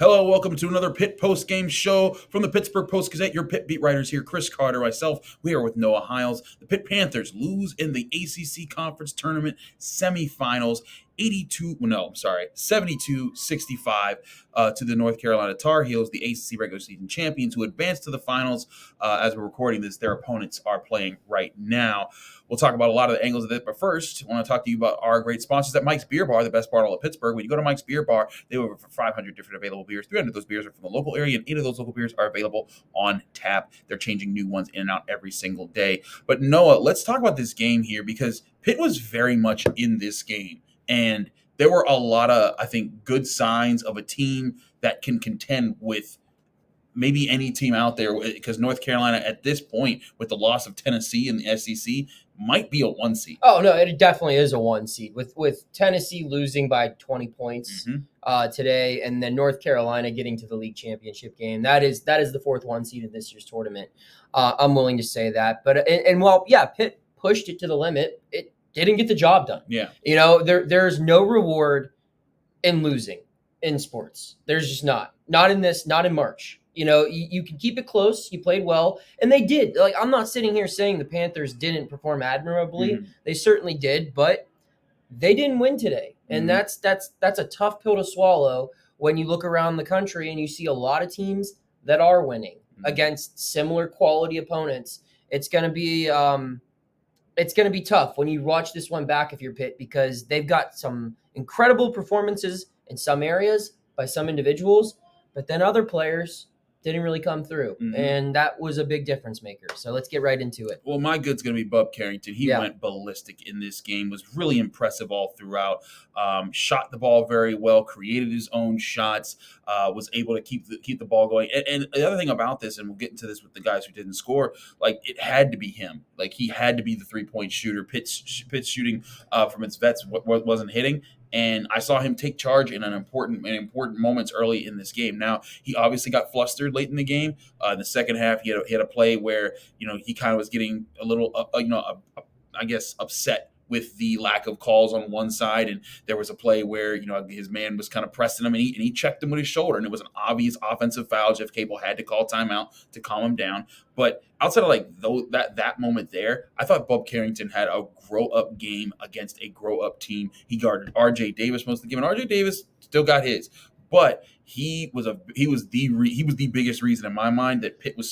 Hello, welcome to another Pitt post-game show from the Pittsburgh Post-Gazette. Your Pitt beat writers here, Chris Carter, myself. We are with Noah Hiles. The Pitt Panthers lose in the ACC Conference Tournament semifinals, 72-65 to the North Carolina Tar Heels, the ACC regular season champions who advanced to the finals. As we're recording this, their opponents are playing right now. We'll talk about a lot of the angles of it, but first, I want to talk to you about our great sponsors at Mike's Beer Bar, the best bar in all of Pittsburgh. When you go to Mike's Beer Bar, they have over 500 different available beers. 300 of those beers are from the local area, and 8 of those local beers are available on tap. They're changing new ones in and out every single day. But Noah, let's talk about this game here because Pitt was very much in this game, and there were a lot of, I think, good signs of a team that can contend with maybe any team out there, because North Carolina at this point, with the loss of Tennessee in the SEC, might be a 1 seed. Oh, no, it definitely is a 1 seed. With Tennessee losing by 20 points today, and then North Carolina getting to the league championship game, that is the fourth 1 seed in this year's tournament. I'm willing to say that. But while Pitt pushed it to the limit, it didn't get the job done. Yeah. There's no reward in losing in sports. There's just not in March. You can keep it close. You played well, and they did. Like, I'm not sitting here saying the Panthers didn't perform admirably. Mm-hmm. They certainly did, but they didn't win today, and that's a tough pill to swallow when you look around the country and you see a lot of teams that are winning against similar quality opponents. It's gonna be tough when you watch this one back if you're Pitt, because they've got some incredible performances in some areas by some individuals, but then other players didn't really come through, and that was a big difference maker. So let's get right into it. Well, my good's going to be Bub Carrington. He went ballistic in this game, was really impressive all throughout, shot the ball very well, created his own shots, was able to keep the ball going. And the other thing about this, and we'll get into this with the guys who didn't score, like, it had to be him. Like, he had to be the three-point shooter. Pitt's shooting from its vets wasn't hitting. And I saw him take charge in important moments early in this game. Now, he obviously got flustered late in the game. In the second half, he had a play where, he kind of was getting a little, I guess, upset with the lack of calls on one side. And there was a play where, his man was kind of pressing him, and he checked him with his shoulder. And it was an obvious offensive foul. Jeff Capel had to call timeout to calm him down. But outside of that moment there, I thought Bub Carrington had a grow-up game against a grow-up team. He guarded R.J. Davis most of the game, and R.J. Davis still got his. But he was the biggest reason in my mind that Pitt was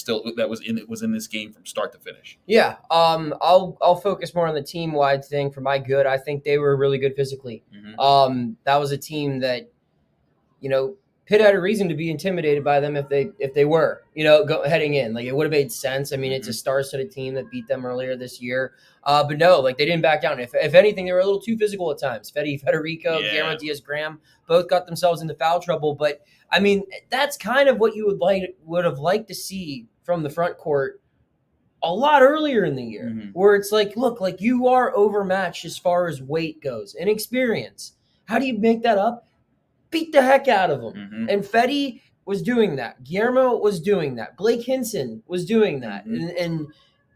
in this game from start to finish. Yeah, I'll focus more on the team wide thing for my good. I think they were really good physically. That was a team that, Pitt had a reason to be intimidated by them if they were, heading in. Like, it would have made sense. I mean, it's a star-studded team that beat them earlier this year. But no, like, they didn't back down. If anything, they were a little too physical at times. Federico, Guillermo Diaz-Graham both got themselves into foul trouble. But, I mean, that's kind of what you would have liked to see from the front court a lot earlier in the year, where it's like, look, like, you are overmatched as far as weight goes and experience. How do you make that up? Beat the heck out of them. And Fetty was doing that. Guillermo was doing that. Blake Hinson was doing that. And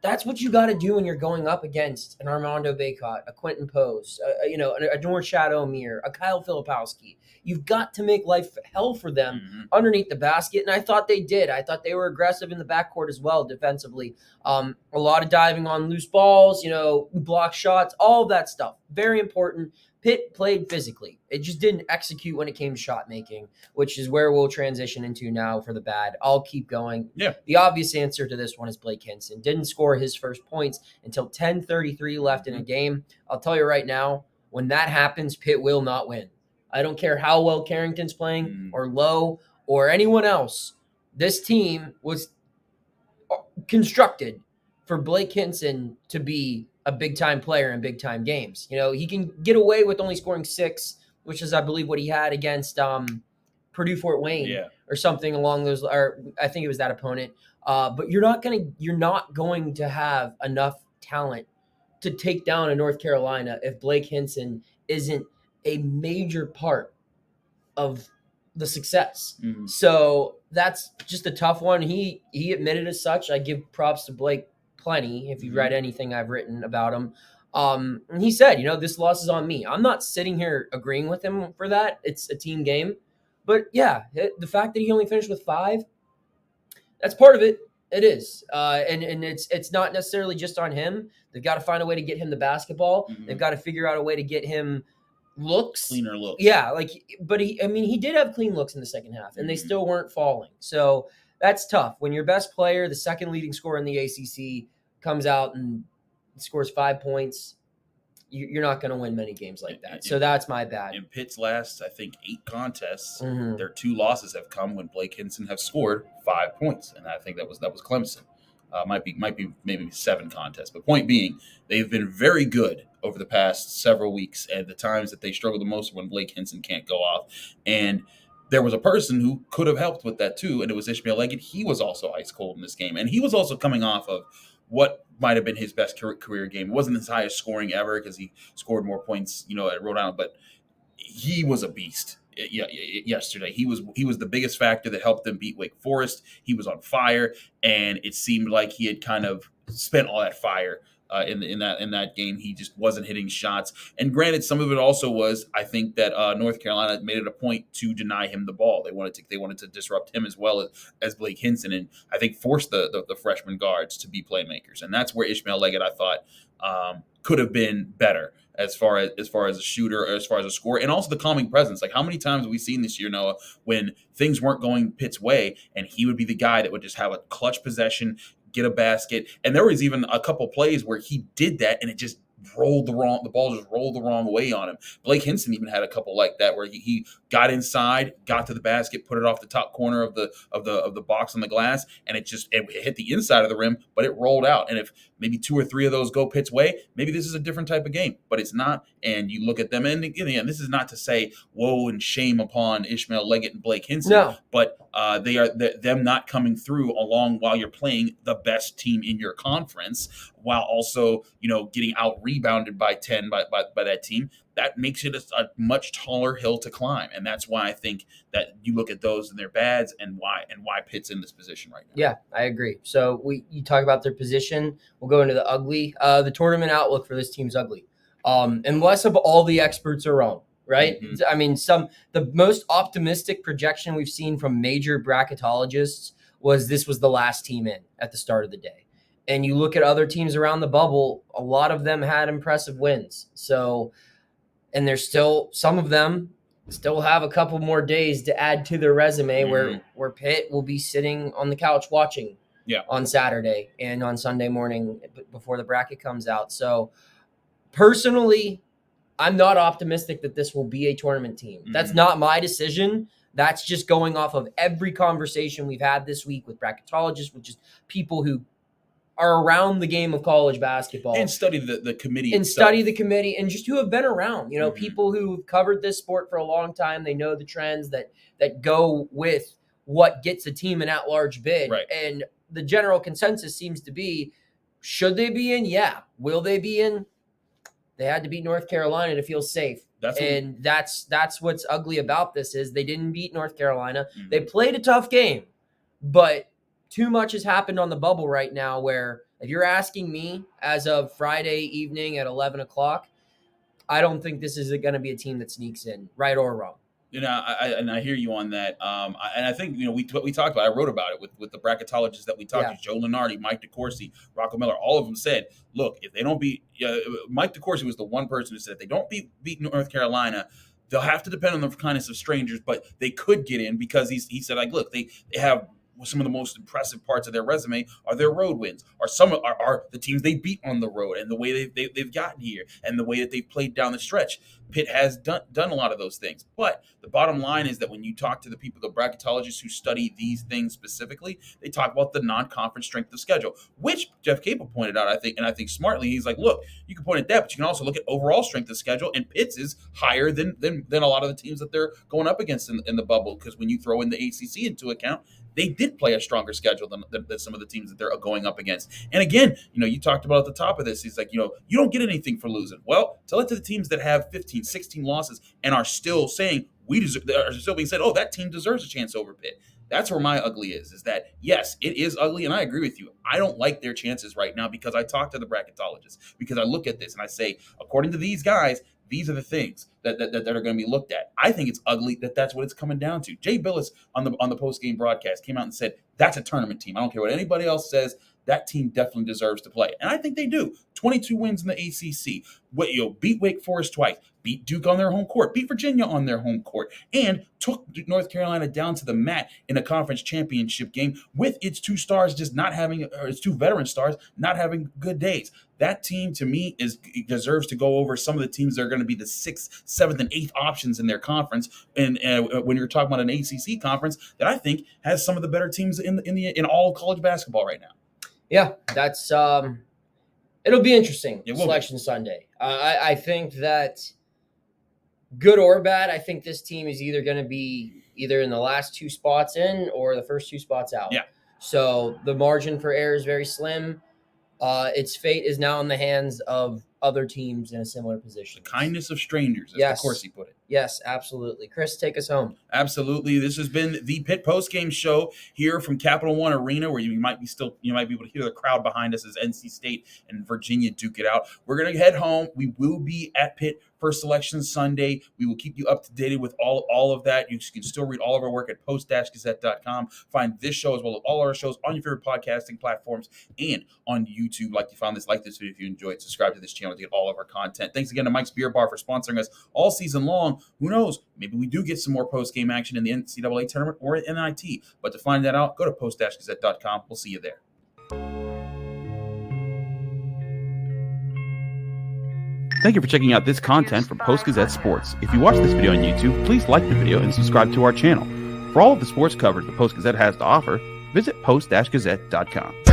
that's what you got to do when you're going up against an Armando Bacot, a Quentin Post, a Norchad O'Meara, a Kyle Filipowski. You've got to make life hell for them underneath the basket, and I thought they did. I thought they were aggressive in the backcourt as well defensively. A lot of diving on loose balls, block shots, all of that stuff. Very important. Pitt played physically. It just didn't execute when it came to shot making, which is where we'll transition into now for the bad. I'll keep going. Yeah. The obvious answer to this one is Blake Hinson. Didn't score his first points until 10:33 left in a game. I'll tell you right now, when that happens, Pitt will not win. I don't care how well Carrington's playing or Lowe or anyone else. This team was constructed for Blake Hinson to be a big-time player in big-time games. He can get away with only scoring 6, which is, I believe, what he had against Purdue Fort Wayne or something along those, or I think it was that opponent. But you're not going to have enough talent to take down a North Carolina if Blake Hinson isn't a major part of the success. So that's just a tough one. He admitted as such. I give props to Blake plenty if you've read anything I've written about him. And he said, this loss is on me. I'm not sitting here agreeing with him for that. It's a team game. But yeah, the fact that he only finished with 5, that's part of it. It is, and it's not necessarily just on him. They've got to find a way to get him the basketball. Mhm. They've got to figure out a way to get him looks, Cleaner looks. Yeah, but he did have clean looks in the second half, and they still weren't falling. So that's tough when your best player, the second leading scorer in the ACC, comes out and scores 5 points. You're not going to win many games like that. So that's my bad. In Pitt's last, I think, 8 contests, their 2 losses have come when Blake Hinson have scored 5 points, and I think that was Clemson. Might be maybe 7 contests, but point being, they've been very good over the past several weeks. And the times that they struggle the most when Blake Hinson can't go off, and there was a person who could have helped with that too, and it was Ishmael Leggett. He was also ice cold in this game, and he was also coming off of what might have been his best career game. It wasn't his highest scoring ever because he scored more points, at Rhode Island, but he was a beast. Yesterday, he was the biggest factor that helped them beat Wake Forest. He was on fire, and it seemed like he had kind of spent all that fire in that game. He just wasn't hitting shots. And granted, some of it also was, I think, that North Carolina made it a point to deny him the ball. They wanted to disrupt him as well as Blake Hinson, and I think forced the freshman guards to be playmakers. And that's where Ishmael Leggett, I thought, could have been better as far as a shooter, or as far as a scorer, and also the calming presence. Like, how many times have we seen this year, Noah, when things weren't going Pitt's way, and he would be the guy that would just have a clutch possession, get a basket. And there was even a couple plays where he did that, and it just the ball just rolled the wrong way on him. Blake Hinson even had a couple like that where he got inside, got to the basket, put it off the top corner of the box on the glass, and it hit the inside of the rim, but it rolled out. And if maybe 2 or 3 of those go Pitt's way, maybe this is a different type of game, but it's not. And you look at them, and again, this is not to say woe and shame upon Ishmael Leggett and Blake Hinson, no. But them not coming through along while you're playing the best team in your conference, while also getting out rebounded by 10 by that team. That makes it a much taller hill to climb, and that's why I think that you look at those and their bads, and why Pitt's in this position right now. Yeah, I agree. So you talk about their position. We'll go into the ugly. The tournament outlook for this team's ugly, unless of all the experts are wrong. Right? Mm-hmm. I mean, the most optimistic projection we've seen from major bracketologists was this was the last team in at the start of the day. And you look at other teams around the bubble, a lot of them had impressive wins. So, and there's still, some of them still have a couple more days to add to their resume, mm-hmm. where Pitt will be sitting on the couch watching on Saturday and on Sunday morning before the bracket comes out. So personally, I'm not optimistic that this will be a tournament team. Mm-hmm. That's not my decision. That's just going off of every conversation we've had this week with bracketologists, with just people who are around the game of college basketball. And study the committee. And study the committee, and just who have been around. Mm-hmm. People who've covered this sport for a long time. They know the trends that go with what gets a team an at-large bid. Right. And the general consensus seems to be, should they be in? Yeah. Will they be in? They had to beat North Carolina to feel safe. That's what's ugly about this is they didn't beat North Carolina. Mm-hmm. They played a tough game, but too much has happened on the bubble right now where if you're asking me as of Friday evening at 11 o'clock, I don't think this is going to be a team that sneaks in, right or wrong. I hear you on that. And I think, we talked about, I wrote about it with the bracketologists that we talked to, Joe Lunardi, Mike DeCourcy, Rocco Miller, all of them said, look, if they don't beat, Mike DeCourcy was the one person who said if they don't beat North Carolina, they'll have to depend on the kindness of strangers, but they could get in because he said, like, look, they have some of the most impressive parts of their resume are their road wins, or some are the teams they beat on the road, and the way they've gotten here, and the way that they've played down the stretch. Pitt has done a lot of those things. But the bottom line is that when you talk to the people, the bracketologists who study these things specifically, they talk about the non-conference strength of schedule, which Jeff Capel pointed out, I think smartly. He's like, look, you can point at that, but you can also look at overall strength of schedule, and Pitt's is higher than a lot of the teams that they're going up against in the bubble, because when you throw in the ACC into account, they did play a stronger schedule than some of the teams that they're going up against. And again, you talked about at the top of this, he's like, you don't get anything for losing. Well, tell it to the teams that have 15, 16 losses and are still saying, are still being said, oh, that team deserves a chance over Pitt. That's where my ugly is that, yes, it is ugly, and I agree with you. I don't like their chances right now because I talk to the bracketologists, because I look at this and I say, according to these guys, these are the things that are going to be looked at. I think it's ugly that's what it's coming down to. Jay Billis on the post-game broadcast came out and said, that's a tournament team. I don't care what anybody else says. That team definitely deserves to play. And I think they do. 22 wins in the ACC. Beat Wake Forest twice. Beat Duke on their home court. Beat Virginia on their home court. And took North Carolina down to the mat in a conference championship game with its two stars its two veteran stars not having good days. That team, to me, deserves to go over some of the teams that are going to be the 6th, 7th, and 8th options in their conference. And when you're talking about an ACC conference, that I think has some of the better teams in all of college basketball right now. Yeah, that's it'll be interesting. Selection Sunday. I think that good or bad, I think this team is either going to be either in the last 2 spots in or the first 2 spots out. Yeah. So the margin for error is very slim. Its fate is now in the hands of other teams in a similar position. The kindness of strangers, as Corsi put it. Yes, absolutely. Chris, take us home. Absolutely. This has been the Pitt Postgame Show here from Capital One Arena, where you might be able to hear the crowd behind us as NC State and Virginia duke it out. We're going to head home. We will be at Pitt for Selection Sunday. We will keep you up to date with all of that. You can still read all of our work at post-gazette.com. Find this show as well as all our shows on your favorite podcasting platforms and on YouTube. Like this video if you enjoyed. Subscribe to this channel to get all of our content. Thanks again to Mike's Beer Bar for sponsoring us all season long. Who knows? Maybe we do get some more post-game action in the NCAA tournament or at NIT. But to find that out, go to post-gazette.com. We'll see you there. Thank you for checking out this content from Post-Gazette Sports. If you watch this video on YouTube, please like the video and subscribe to our channel. For all of the sports coverage the Post-Gazette has to offer, visit post-gazette.com.